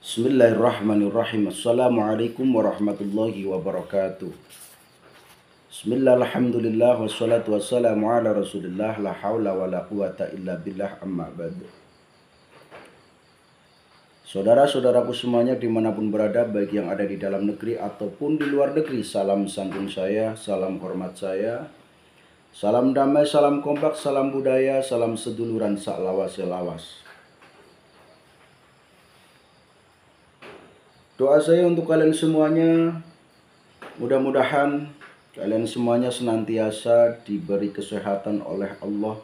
Bismillahirrahmanirrahim. Assalamualaikum warahmatullahi wabarakatuh. Bismillah, alhamdulillah, wassalatu wassalamu ala rasulillah, la hawla wa la quwata illa billah, amma ba'du. Saudara-saudaraku semuanya dimanapun berada, baik yang ada di dalam negeri ataupun di luar negeri, salam santun saya, salam hormat saya, salam damai, salam kompak, salam budaya, salam seduluran saklawas-selawas. Doa saya untuk kalian semuanya, mudah-mudahan kalian semuanya senantiasa diberi kesehatan oleh Allah,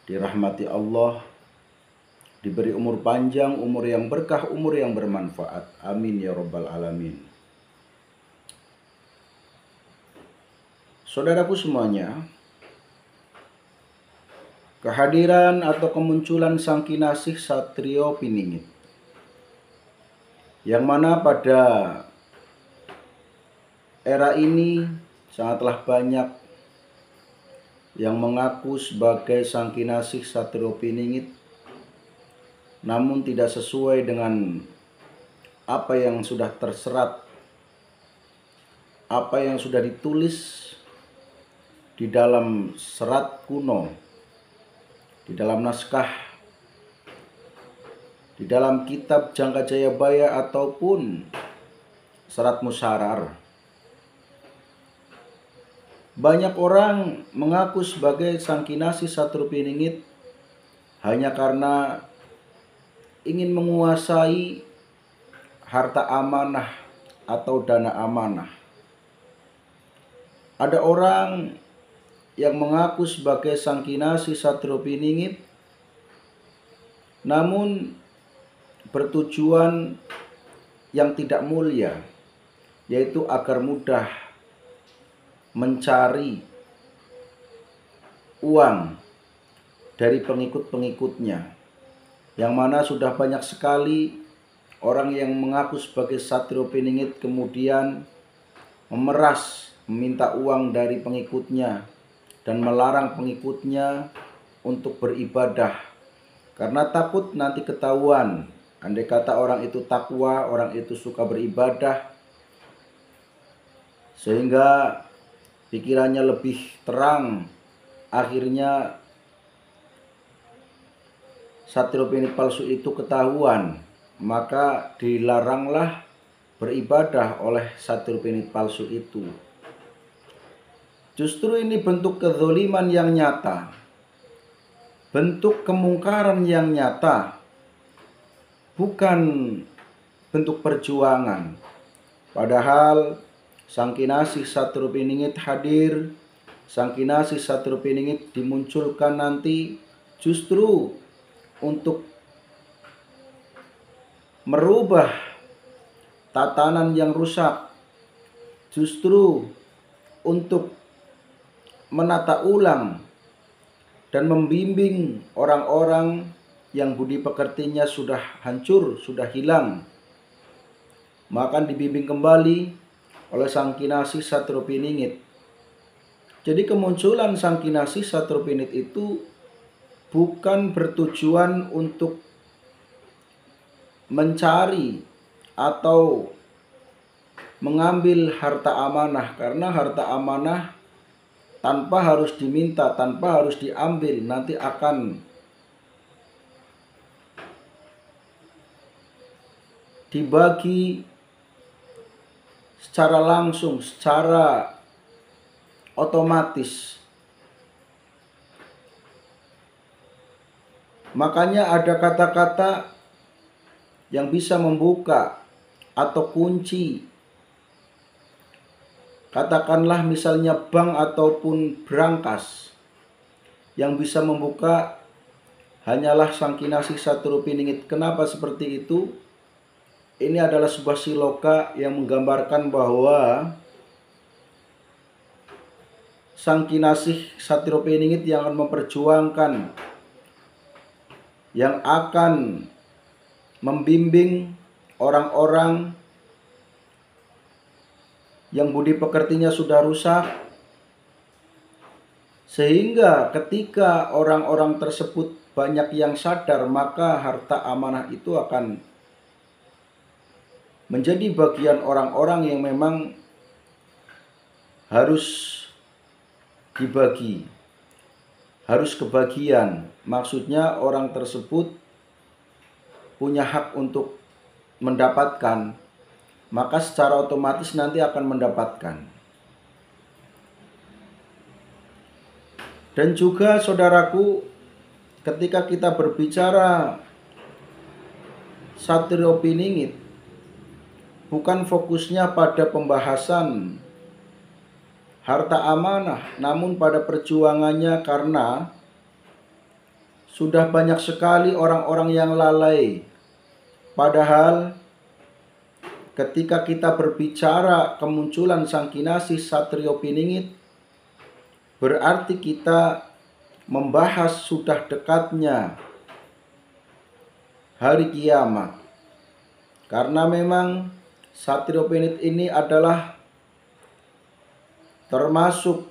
dirahmati Allah, diberi umur panjang, umur yang berkah, umur yang bermanfaat. Amin ya rabbal alamin. Saudaraku semuanya, kehadiran atau kemunculan Sang Kinasih Satrio Piningit, yang mana pada era ini sangatlah banyak yang mengaku sebagai Sang Kinasih Satrio Piningit, namun tidak sesuai dengan apa yang sudah terserat, apa yang sudah ditulis di dalam serat kuno, di dalam naskah, di dalam kitab Jangka Jayabaya ataupun serat Musyarar. Banyak orang mengaku sebagai Sang Kinasih Satrio Piningit hanya karena ingin menguasai harta amanah atau dana amanah. Ada orang yang mengaku sebagai Sang Kinasih Satrio Piningit namun bertujuan yang tidak mulia, yaitu agar mudah mencari uang dari pengikut-pengikutnya, yang mana sudah banyak sekali orang yang mengaku sebagai Satrio Piningit kemudian memeras, meminta uang dari pengikutnya dan melarang pengikutnya untuk beribadah karena takut nanti ketahuan. Andai kata orang itu takwa, orang itu suka beribadah, sehingga pikirannya lebih terang, akhirnya Satrio Piningit palsu itu ketahuan, maka dilaranglah beribadah oleh Satrio Piningit palsu itu. Justru ini bentuk kezaliman yang nyata, bentuk kemungkaran yang nyata, bukan bentuk perjuangan. Padahal Sang Kinasih Satrio Piningit hadir, Sang Kinasih Satrio Piningit dimunculkan nanti justru untuk merubah tatanan yang rusak, justru untuk menata ulang dan membimbing orang-orang yang budi pekertinya sudah hancur, sudah hilang, maka dibimbing kembali oleh Sang Kinasih Satrio Piningit. Jadi kemunculan Sang Kinasih Satrio Piningit itu bukan bertujuan untuk mencari atau mengambil harta amanah, karena harta amanah tanpa harus diminta, tanpa harus diambil, nanti akan dibagi secara langsung, secara otomatis. Makanya ada kata-kata yang bisa membuka atau kunci, katakanlah misalnya bank ataupun brankas, yang bisa membuka hanyalah Sang Kinasih Satrio Piningit. Kenapa seperti itu? Ini adalah sebuah siloka yang menggambarkan bahwa Sang Kinasih Satrio Piningit yang akan memperjuangkan, yang akan membimbing orang-orang yang budi pekertinya sudah rusak, sehingga ketika orang-orang tersebut banyak yang sadar, maka harta amanah itu akan menjadi bagian orang-orang yang memang harus dibagi, harus kebagian. Maksudnya orang tersebut punya hak untuk mendapatkan, maka secara otomatis nanti akan mendapatkan. Dan juga saudaraku, ketika kita berbicara Satrio Piningit, bukan fokusnya pada pembahasan harta amanah, namun pada perjuangannya, karena sudah banyak sekali orang-orang yang lalai. Padahal ketika kita berbicara kemunculan Sang Kinasih Satrio Piningit, berarti kita membahas sudah dekatnya hari kiamat. Karena memang Satrio Piningit ini adalah termasuk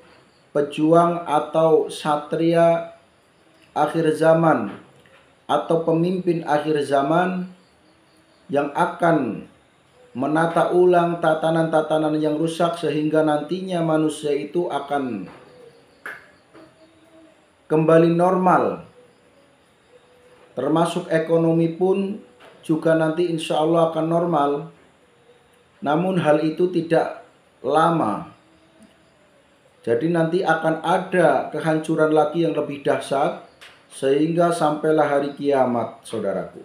pejuang atau satria akhir zaman atau pemimpin akhir zaman yang akan menata ulang tatanan-tatanan yang rusak, sehingga nantinya manusia itu akan kembali normal. Termasuk ekonomi pun juga nanti insya Allah akan normal. Namun hal itu tidak lama. Jadi nanti akan ada kehancuran lagi yang lebih dahsyat, sehingga sampailah hari kiamat, saudaraku.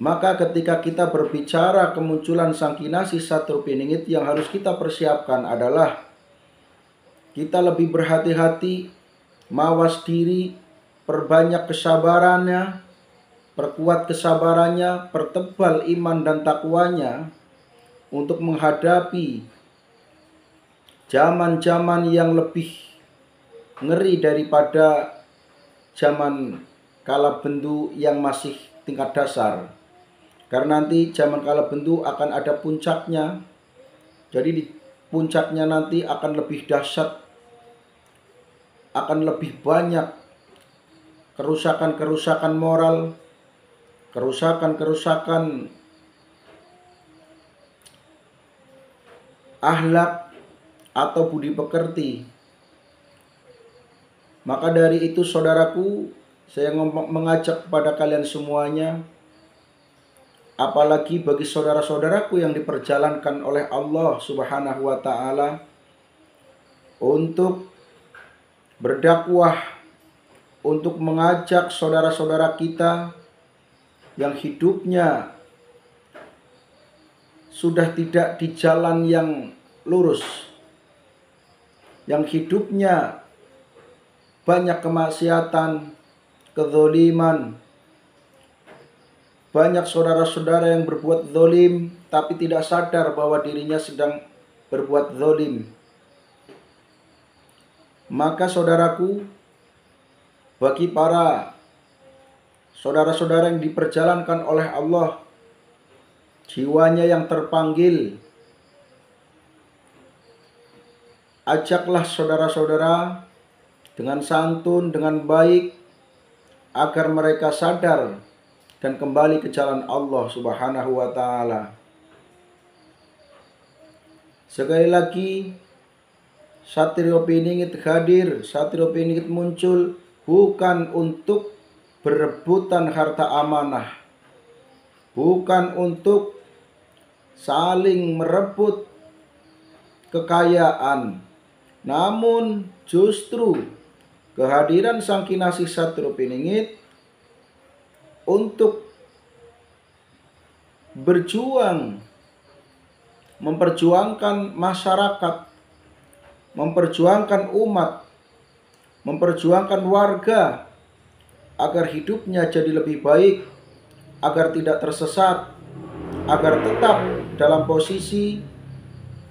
Maka ketika kita berbicara kemunculan Sang Kinasih Satrio Piningit, yang harus kita persiapkan adalah kita lebih berhati-hati, mawas diri, perbanyak kesabarannya, perkuat kesabarannya, pertebal iman dan takwanya untuk menghadapi zaman-zaman yang lebih ngeri daripada zaman kala bendu yang masih tingkat dasar. Karena nanti zaman kala bendu akan ada puncaknya. Jadi di puncaknya nanti akan lebih dahsyat, akan lebih banyak kerusakan-kerusakan moral, kerusakan-kerusakan akhlak atau budi pekerti. Maka dari itu saudaraku, saya mengajak kepada kalian semuanya, apalagi bagi saudara-saudaraku yang diperjalankan oleh Allah Subhanahu wa taala, untuk berdakwah, untuk mengajak saudara-saudara kita yang hidupnya sudah tidak di jalan yang lurus, yang hidupnya banyak kemaksiatan, kezoliman. Banyak saudara-saudara yang berbuat zolim tapi tidak sadar bahwa dirinya sedang berbuat zolim. Maka saudaraku, bagi para saudara-saudara yang diperjalankan oleh Allah, jiwanya yang terpanggil, ajaklah saudara-saudara dengan santun, dengan baik, agar mereka sadar dan kembali ke jalan Allah Subhanahu wa taala. Sekali lagi, Satrio Piningit hadir, Satrio Piningit muncul bukan untuk berebutan harta amanah, bukan untuk saling merebut kekayaan, namun justru kehadiran Sang Kinasih Satrio Piningit untuk berjuang, memperjuangkan masyarakat, memperjuangkan umat, memperjuangkan warga agar hidupnya jadi lebih baik, agar tidak tersesat, agar tetap dalam posisi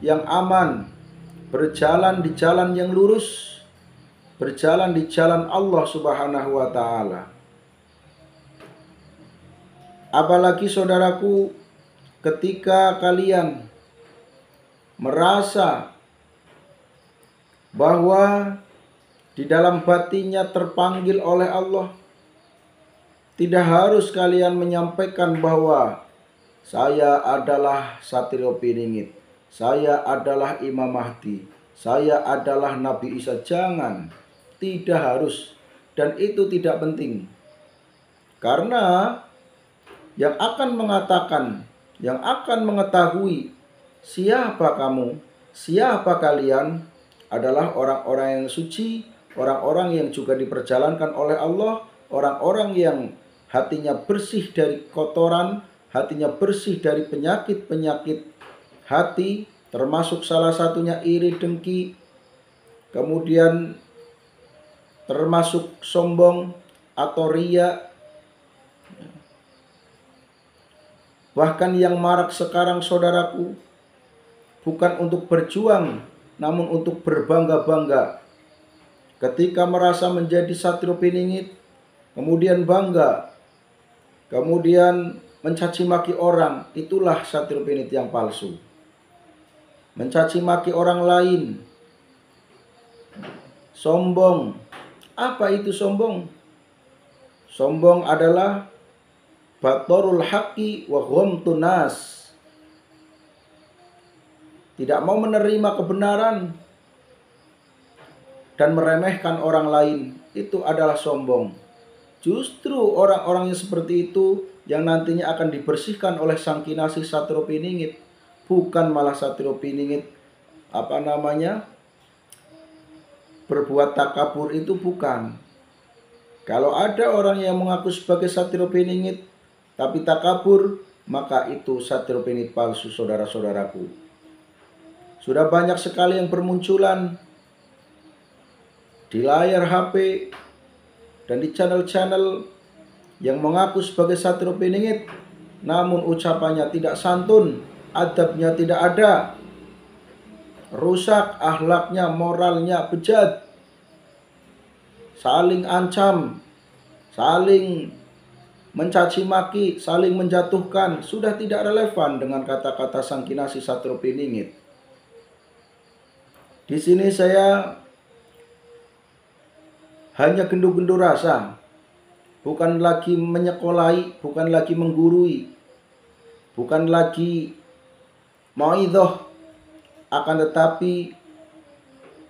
yang aman, berjalan di jalan yang lurus, berjalan di jalan Allah Subhanahu wa taala. Apalagi saudaraku, ketika kalian merasa bahwa di dalam batinnya terpanggil oleh Allah, tidak harus kalian menyampaikan bahwa saya adalah Satrio Piningit, saya adalah Imam Mahdi, saya adalah Nabi Isa. Jangan, tidak harus, dan itu tidak penting. Karena yang akan mengatakan, yang akan mengetahui siapa kamu, siapa kalian adalah orang-orang yang suci, orang-orang yang juga diperjalankan oleh Allah, orang-orang yang hatinya bersih dari kotoran, hatinya bersih dari penyakit-penyakit hati, termasuk salah satunya iri, dengki, kemudian termasuk sombong atau riya. Bahkan yang marak sekarang saudaraku, bukan untuk berjuang, namun untuk berbangga-bangga. Ketika merasa menjadi Satrio Piningit, kemudian bangga, kemudian mencaci maki orang, itulah Satrio Piningit yang palsu. Mencaci maki orang lain, sombong. Apa itu sombong? Sombong adalah batorul haqqi wa ghamtun nas. Tidak mau menerima kebenaran dan meremehkan orang lain, itu adalah sombong. Justru orang-orang yang seperti itu yang nantinya akan dibersihkan oleh Sang Kinasih Satrio Piningit, bukan malah Satrio Piningit berbuat takabur, itu bukan. Kalau ada orang yang mengaku sebagai Satrio Piningit tapi takabur, maka itu Satrio Piningit palsu, saudara-saudaraku. Sudah banyak sekali yang bermunculan di layar HP dan di channel-channel yang mengaku sebagai Satrio Piningit, namun ucapannya tidak santun, adabnya tidak ada, rusak akhlaknya, moralnya bejat, saling ancam, saling mencaci maki, saling menjatuhkan, sudah tidak relevan dengan kata-kata Sang Kinasih Satrio Piningit. Di sini saya hanya gendu-gendu rasa, bukan lagi menyekolai, bukan lagi menggurui, bukan lagi mauidhah, akan tetapi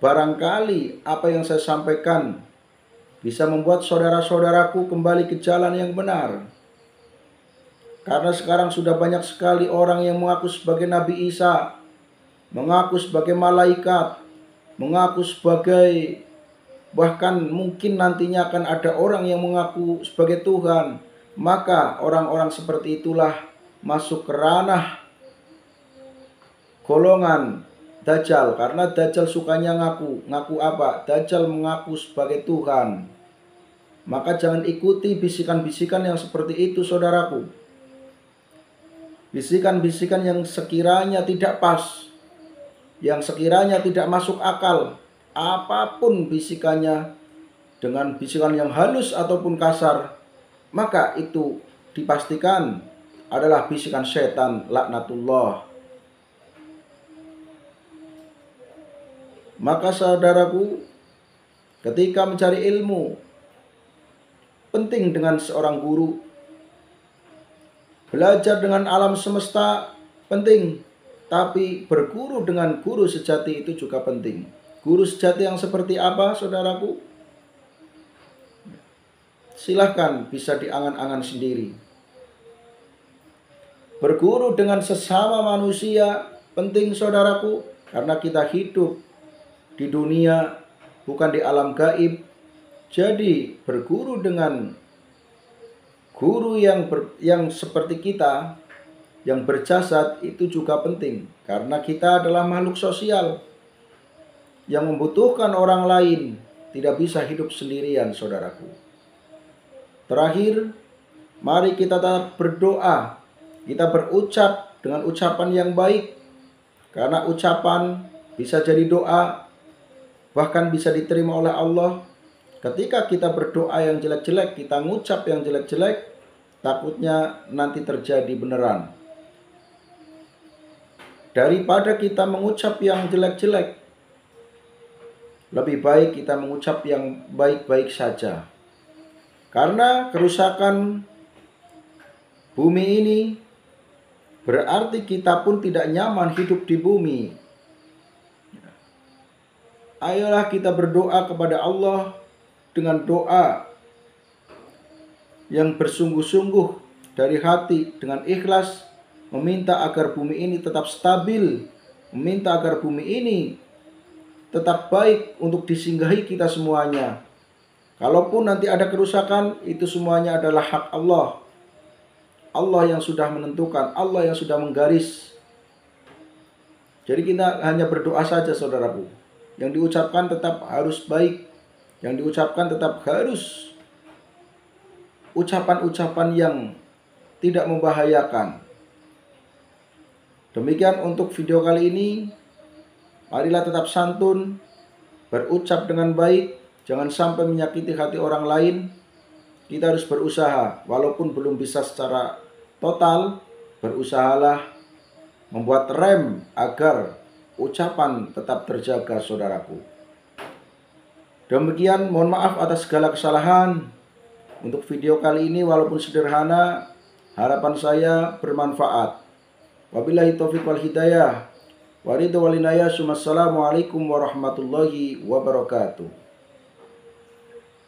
barangkali apa yang saya sampaikan bisa membuat saudara-saudaraku kembali ke jalan yang benar. Karena sekarang sudah banyak sekali orang yang mengaku sebagai Nabi Isa, mengaku sebagai malaikat, mengaku sebagai, bahkan mungkin nantinya akan ada orang yang mengaku sebagai Tuhan. Maka orang-orang seperti itulah masuk ke ranah golongan Dajjal, karena Dajjal sukanya ngaku. Ngaku apa? Dajjal mengaku sebagai Tuhan. Maka jangan ikuti bisikan-bisikan yang seperti itu, saudaraku. Bisikan-bisikan yang sekiranya tidak pas, yang sekiranya tidak masuk akal, apapun bisikannya, dengan bisikan yang halus ataupun kasar, maka itu dipastikan adalah bisikan setan, laknatullah. Maka saudaraku, ketika mencari ilmu, penting dengan seorang guru. Belajar dengan alam semesta penting, tapi berguru dengan guru sejati itu juga penting. Guru sejati yang seperti apa, saudaraku? Silahkan bisa diangan-angan sendiri. Berguru dengan sesama manusia penting, saudaraku, karena kita hidup di dunia, bukan di alam gaib. Jadi berguru dengan guru yang seperti kita, yang berjasad, itu juga penting. Karena kita adalah makhluk sosial yang membutuhkan orang lain, tidak bisa hidup sendirian, saudaraku. Terakhir, mari kita tetap berdoa, kita berucap dengan ucapan yang baik. Karena ucapan bisa jadi doa, bahkan bisa diterima oleh Allah. Ketika kita berdoa yang jelek-jelek, kita ngucap yang jelek-jelek, takutnya nanti terjadi beneran. Daripada kita mengucap yang jelek-jelek, lebih baik kita mengucap yang baik-baik saja. Karena kerusakan bumi ini berarti kita pun tidak nyaman hidup di bumi. Ayolah kita berdoa kepada Allah dengan doa yang bersungguh-sungguh dari hati, dengan ikhlas, meminta agar bumi ini tetap stabil, meminta agar bumi ini tetap baik untuk disinggahi kita semuanya. Kalaupun nanti ada kerusakan, itu semuanya adalah hak Allah. Allah yang sudah menentukan, Allah yang sudah menggaris. Jadi kita hanya berdoa saja, saudaraku. Yang diucapkan tetap harus baik, yang diucapkan tetap harus ucapan-ucapan yang tidak membahayakan. Demikian untuk video kali ini. Marilah tetap santun, berucap dengan baik, jangan sampai menyakiti hati orang lain. Kita harus berusaha, walaupun belum bisa secara total, berusahalah membuat rem agar ucapan tetap terjaga, saudaraku. Demikian, mohon maaf atas segala kesalahan. Untuk video kali ini walaupun sederhana, harapan saya bermanfaat. Wabillahi taufiq wal hidayah. Wassalamualaikum warahmatullahi wabarakatuh.